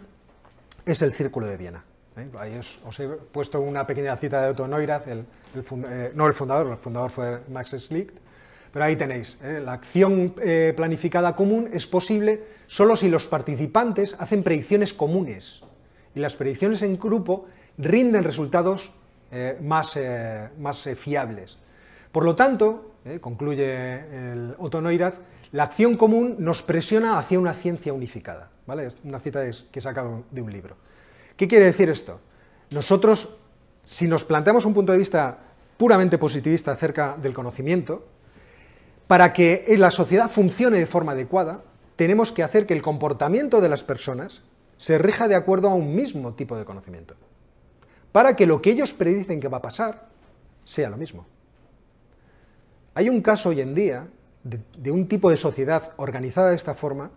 es el Círculo de Viena. Ahí os he puesto una pequeña cita de Otto Neurath, no el fundador fue Max Schlick, pero ahí tenéis, la acción planificada común es posible solo si los participantes hacen predicciones comunes y las predicciones en grupo rinden resultados más fiables. Por lo tanto, concluye Otto Neurath, la acción común nos presiona hacia una ciencia unificada. ¿Vale? Es una cita que he sacado de un libro. ¿Qué quiere decir esto? Nosotros, si nos planteamos un punto de vista puramente positivista acerca del conocimiento, para que la sociedad funcione de forma adecuada, tenemos que hacer que el comportamiento de las personas se rija de acuerdo a un mismo tipo de conocimiento, para que lo que ellos predicen que va a pasar sea lo mismo. Hay un caso hoy en día de un tipo de sociedad organizada de esta forma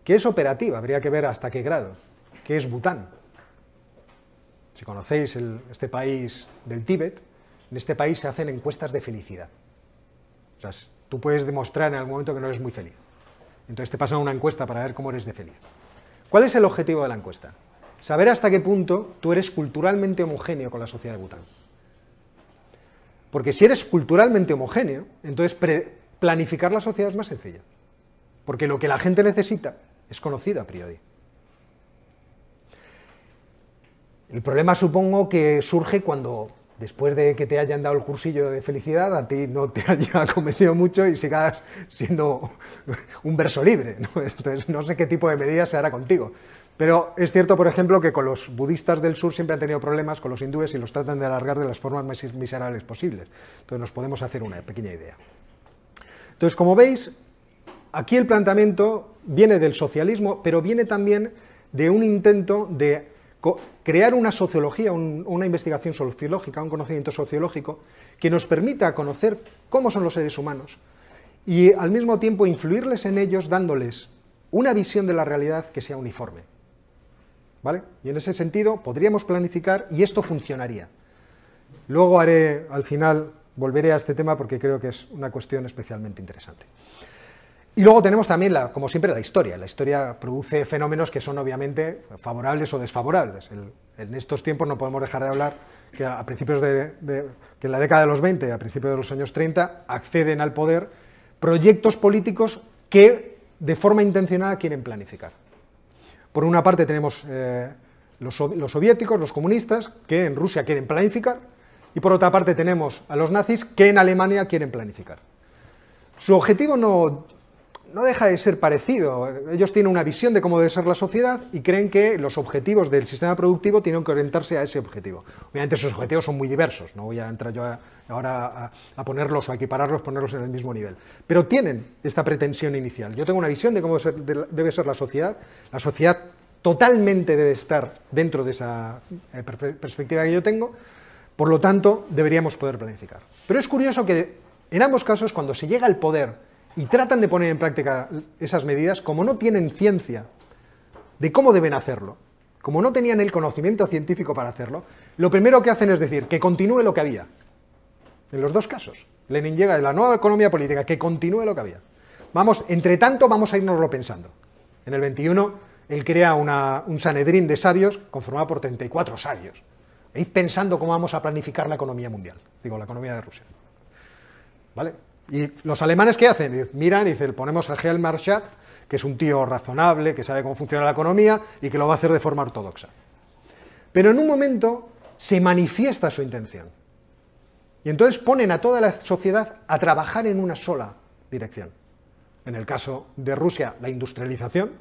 que es operativa, habría que ver hasta qué grado, que es Bután. Si conocéis este país del Tíbet, en este país se hacen encuestas de felicidad. O sea, tú puedes demostrar en algún momento que no eres muy feliz. Entonces te pasan una encuesta para ver cómo eres de feliz. ¿Cuál es el objetivo de la encuesta? Saber hasta qué punto tú eres culturalmente homogéneo con la sociedad de Bután. Porque si eres culturalmente homogéneo, entonces planificar la sociedad es más sencillo. Porque lo que la gente necesita es conocido a priori. El problema supongo que surge cuando, después de que te hayan dado el cursillo de felicidad, a ti no te haya convencido mucho y sigas siendo un verso libre, ¿no? Entonces no sé qué tipo de medidas se hará contigo. Pero es cierto, por ejemplo, que con los budistas del sur siempre han tenido problemas con los hindúes y los tratan de alargar de las formas más miserables posibles. Entonces nos podemos hacer una pequeña idea. Entonces, como veis, aquí el planteamiento viene del socialismo, pero viene también de un intento de crear una sociología, una investigación sociológica, un conocimiento sociológico que nos permita conocer cómo son los seres humanos y al mismo tiempo influirles en ellos dándoles una visión de la realidad que sea uniforme. ¿Vale? Y en ese sentido podríamos planificar y esto funcionaría. Luego al final volveré a este tema porque creo que es una cuestión especialmente interesante. Y luego tenemos también, como siempre, la historia. La historia produce fenómenos que son obviamente favorables o desfavorables. En estos tiempos no podemos dejar de hablar que a principios que en la década de los 20, a principios de los años 30, acceden al poder proyectos políticos que de forma intencionada quieren planificar. Por una parte tenemos los soviéticos, los comunistas, que en Rusia quieren planificar, y por otra parte tenemos a los nazis que en Alemania quieren planificar. Su objetivo no deja de ser parecido. Ellos tienen una visión de cómo debe ser la sociedad y creen que los objetivos del sistema productivo tienen que orientarse a ese objetivo. Obviamente esos objetivos son muy diversos, no voy a entrar yo ahora a ponerlos o a equipararlos, ponerlos en el mismo nivel. Pero tienen esta pretensión inicial. Yo tengo una visión de cómo debe ser la sociedad. La sociedad totalmente debe estar dentro de esa perspectiva que yo tengo, por lo tanto deberíamos poder planificar. Pero es curioso que en ambos casos, cuando se llega al poder y tratan de poner en práctica esas medidas, como no tienen ciencia de cómo deben hacerlo, como no tenían el conocimiento científico para hacerlo, lo primero que hacen es decir que continúe lo que había. En los dos casos. Lenin llega de la nueva economía política, que continúe lo que había. Vamos, entre tanto, vamos a irnoslo pensando. En el 21, él crea un Sanedrín de sabios conformado por 34 sabios. E id pensando cómo vamos a planificar la economía mundial. Digo, la economía de Rusia. ¿Vale? Y los alemanes, ¿qué hacen? Miran y dicen, ponemos a Helm Marschat, que es un tío razonable, que sabe cómo funciona la economía y que lo va a hacer de forma ortodoxa. Pero en un momento se manifiesta su intención. Y entonces ponen a toda la sociedad a trabajar en una sola dirección. En el caso de Rusia, la industrialización.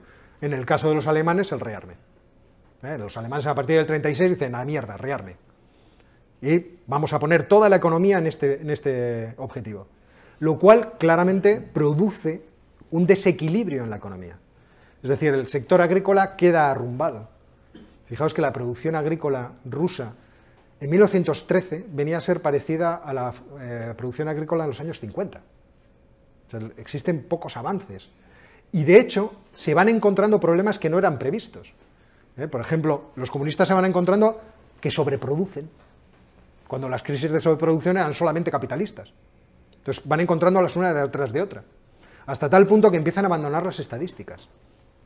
En el caso de los alemanes, el rearme. Los alemanes a partir del 36 dicen, a mierda, rearme. Y vamos a poner toda la economía en este objetivo. Lo cual claramente produce un desequilibrio en la economía. Es decir, el sector agrícola queda arrumbado. Fijaos que la producción agrícola rusa en 1913 venía a ser parecida a la producción agrícola en los años 50. O sea, existen pocos avances. Y de hecho, se van encontrando problemas que no eran previstos. Por ejemplo, los comunistas se van encontrando que sobreproducen, cuando las crisis de sobreproducción eran solamente capitalistas. Entonces van encontrándolas una detrás de otra, hasta tal punto que empiezan a abandonar las estadísticas.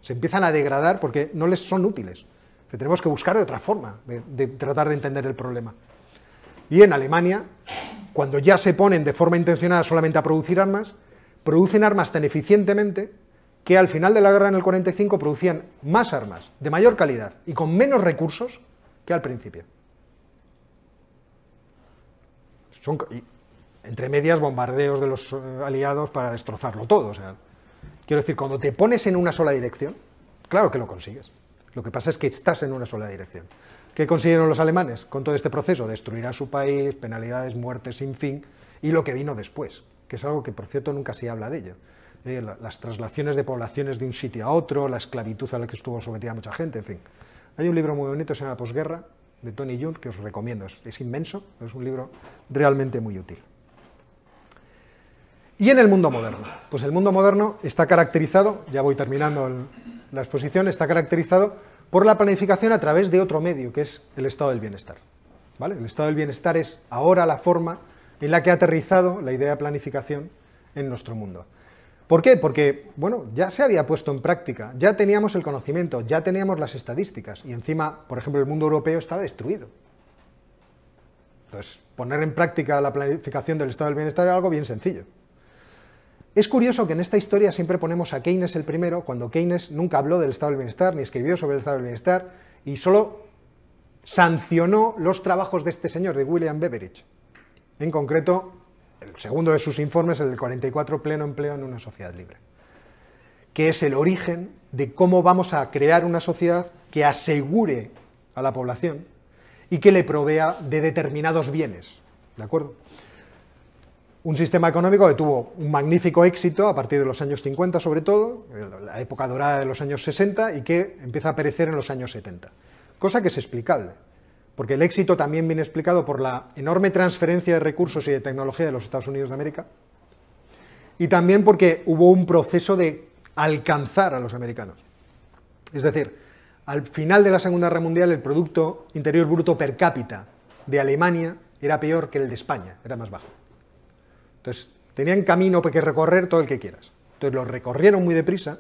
Se empiezan a degradar porque no les son útiles. Que tenemos que buscar otra forma de tratar de entender el problema. Y en Alemania, cuando ya se ponen de forma intencionada solamente a producir armas, producen armas tan eficientemente que al final de la guerra en el 45 producían más armas, de mayor calidad y con menos recursos que al principio. Entre medias, bombardeos de los aliados para destrozarlo todo. O sea, quiero decir, cuando te pones en una sola dirección, claro que lo consigues. Lo que pasa es que estás en una sola dirección. ¿Qué consiguieron los alemanes con todo este proceso? Destruir a su país, penalidades, muertes sin fin, y lo que vino después, que es algo que, por cierto, nunca se habla de ello. Las traslaciones de poblaciones de un sitio a otro, la esclavitud a la que estuvo sometida mucha gente, en fin. Hay un libro muy bonito, se llama Posguerra, de Tony Judt, que os recomiendo. Es inmenso, pero es un libro realmente muy útil. Y en el mundo moderno, pues el mundo moderno está caracterizado, ya voy terminando la exposición, está caracterizado por la planificación a través de otro medio, que es el estado del bienestar. ¿Vale? El estado del bienestar es ahora la forma en la que ha aterrizado la idea de planificación en nuestro mundo. ¿Por qué? Porque, bueno, ya se había puesto en práctica, ya teníamos el conocimiento, ya teníamos las estadísticas, y encima, por ejemplo, el mundo europeo estaba destruido. Entonces, poner en práctica la planificación del estado del bienestar es algo bien sencillo. Es curioso que en esta historia siempre ponemos a Keynes el primero, cuando Keynes nunca habló del estado del bienestar, ni escribió sobre el estado del bienestar, y solo sancionó los trabajos de este señor, de William Beveridge. En concreto, el segundo de sus informes, el del 44, Pleno empleo en una sociedad libre, que es el origen de cómo vamos a crear una sociedad que asegure a la población y que le provea de determinados bienes, ¿de acuerdo? Un sistema económico que tuvo un magnífico éxito a partir de los años 50, sobre todo, la época dorada de los años 60, y que empieza a perecer en los años 70. Cosa que es explicable, porque el éxito también viene explicado por la enorme transferencia de recursos y de tecnología de los Estados Unidos de América, y también porque hubo un proceso de alcanzar a los americanos. Es decir, al final de la Segunda Guerra Mundial, el Producto Interior Bruto per cápita de Alemania era peor que el de España, era más bajo. Entonces, tenían camino que recorrer todo el que quieras. Entonces, lo recorrieron muy deprisa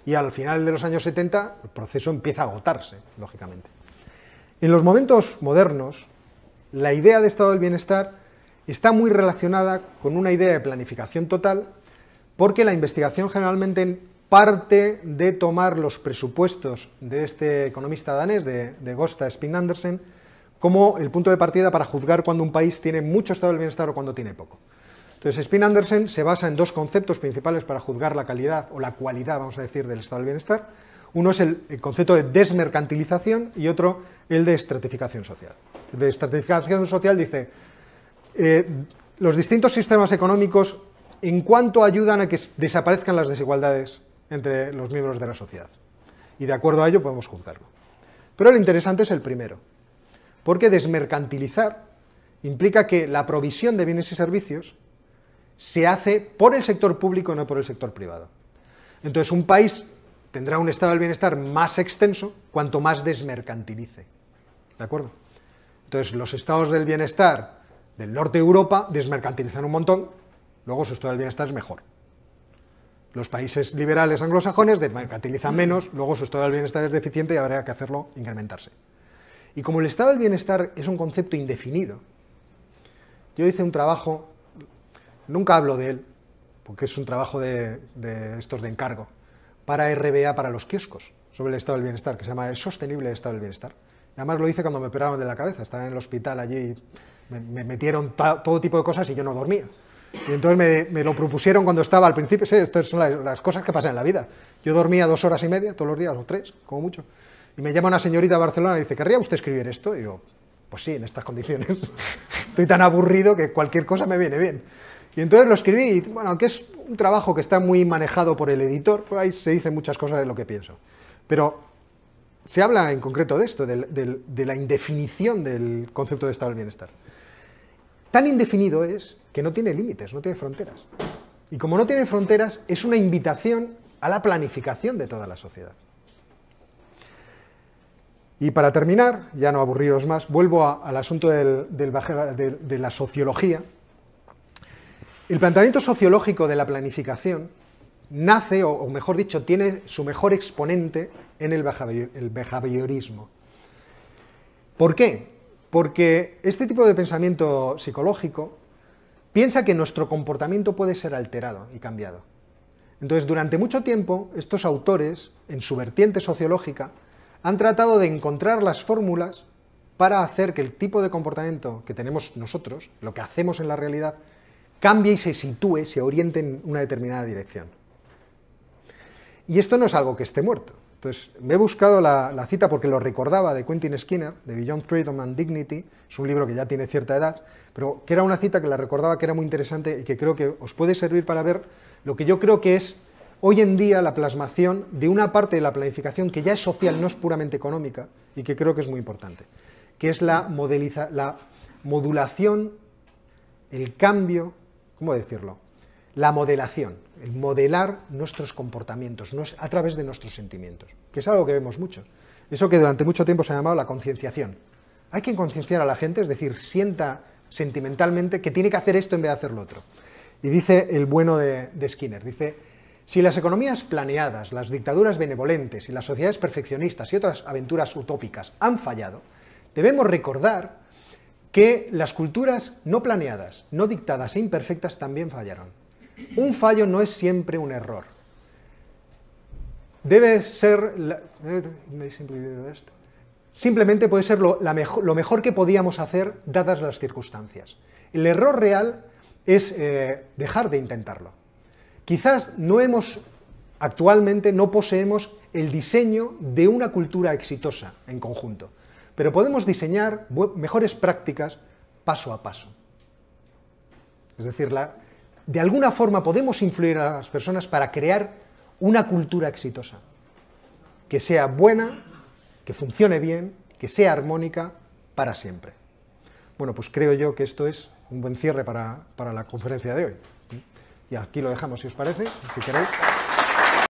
y al final de los años 70 el proceso empieza a agotarse, lógicamente. En los momentos modernos, la idea de estado del bienestar está muy relacionada con una idea de planificación total, porque la investigación generalmente parte de tomar los presupuestos de este economista danés, de Gösta Spin Andersen, como el punto de partida para juzgar cuando un país tiene mucho estado del bienestar o cuando tiene poco. Entonces, Spin Andersen se basa en dos conceptos principales para juzgar la calidad o la cualidad, vamos a decir, del estado del bienestar. Uno es el concepto de desmercantilización y otro el de estratificación social. El de estratificación social dice, los distintos sistemas económicos en cuánto ayudan a que desaparezcan las desigualdades entre los miembros de la sociedad. Y de acuerdo a ello podemos juzgarlo. Pero lo interesante es el primero, porque desmercantilizar implica que la provisión de bienes y servicios se hace por el sector público, no por el sector privado. Entonces, un país tendrá un estado del bienestar más extenso cuanto más desmercantilice. ¿De acuerdo? Entonces, los estados del bienestar del norte de Europa desmercantilizan un montón, luego su estado del bienestar es mejor. Los países liberales anglosajones desmercantilizan menos, luego su estado del bienestar es deficiente y habrá que hacerlo incrementarse. Y como el estado del bienestar es un concepto indefinido, yo hice un trabajo, nunca hablo de él, porque es un trabajo de estos de encargo, para RBA, para los kioscos, sobre el estado del bienestar, que se llama ¿Es sostenible el estado del bienestar? Y además lo hice cuando me operaron de la cabeza, estaba en el hospital allí, me metieron todo tipo de cosas y yo no dormía. Y entonces me lo propusieron cuando estaba al principio, sí, estas son las cosas que pasan en la vida. Yo dormía 2 horas y media todos los días, o 3, como mucho. Y me llama una señorita de Barcelona y dice, ¿querría usted escribir esto? Y digo, pues sí, en estas condiciones. Estoy tan aburrido que cualquier cosa me viene bien. Y entonces lo escribí, y bueno, aunque es un trabajo que está muy manejado por el editor, pues ahí se dicen muchas cosas de lo que pienso. Pero se habla en concreto de esto, de la indefinición del concepto de estado del bienestar. Tan indefinido es que no tiene límites, no tiene fronteras. Y como no tiene fronteras, es una invitación a la planificación de toda la sociedad. Y para terminar, ya no aburriros más, vuelvo al asunto de la sociología. El planteamiento sociológico de la planificación nace, o mejor dicho, tiene su mejor exponente en el behaviorismo. ¿Por qué? Porque este tipo de pensamiento psicológico piensa que nuestro comportamiento puede ser alterado y cambiado. Entonces, durante mucho tiempo, estos autores, en su vertiente sociológica, han tratado de encontrar las fórmulas para hacer que el tipo de comportamiento que tenemos nosotros, lo que hacemos en la realidad, cambie y se sitúe, se oriente en una determinada dirección. Y esto no es algo que esté muerto. Entonces, me he buscado la cita porque lo recordaba de Quentin Skinner, de Beyond Freedom and Dignity, es un libro que ya tiene cierta edad, pero que era una cita que la recordaba que era muy interesante y que creo que os puede servir para ver lo que yo creo que es hoy en día la plasmación de una parte de la planificación que ya es social, no es puramente económica, y que creo que es muy importante, que es la modulación, el cambio, ¿cómo decirlo? La modelación, el modelar nuestros comportamientos a través de nuestros sentimientos, que es algo que vemos mucho. Eso que durante mucho tiempo se ha llamado la concienciación. Hay que concienciar a la gente, es decir, sienta sentimentalmente que tiene que hacer esto en vez de hacer lo otro. Y dice el bueno de Skinner, dice, si las economías planeadas, las dictaduras benevolentes y las sociedades perfeccionistas y otras aventuras utópicas han fallado, debemos recordar que las culturas no planeadas, no dictadas e imperfectas también fallaron. Un fallo no es siempre un error. Debe ser... Simplemente puede ser lo mejor que podíamos hacer dadas las circunstancias. El error real es dejar de intentarlo. Quizás actualmente no poseemos el diseño de una cultura exitosa en conjunto, pero podemos diseñar mejores prácticas paso a paso. Es decir, de alguna forma podemos influir a las personas para crear una cultura exitosa, que sea buena, que funcione bien, que sea armónica para siempre. Bueno, pues creo yo que esto es un buen cierre para la conferencia de hoy. Y aquí lo dejamos, si os parece, si queréis.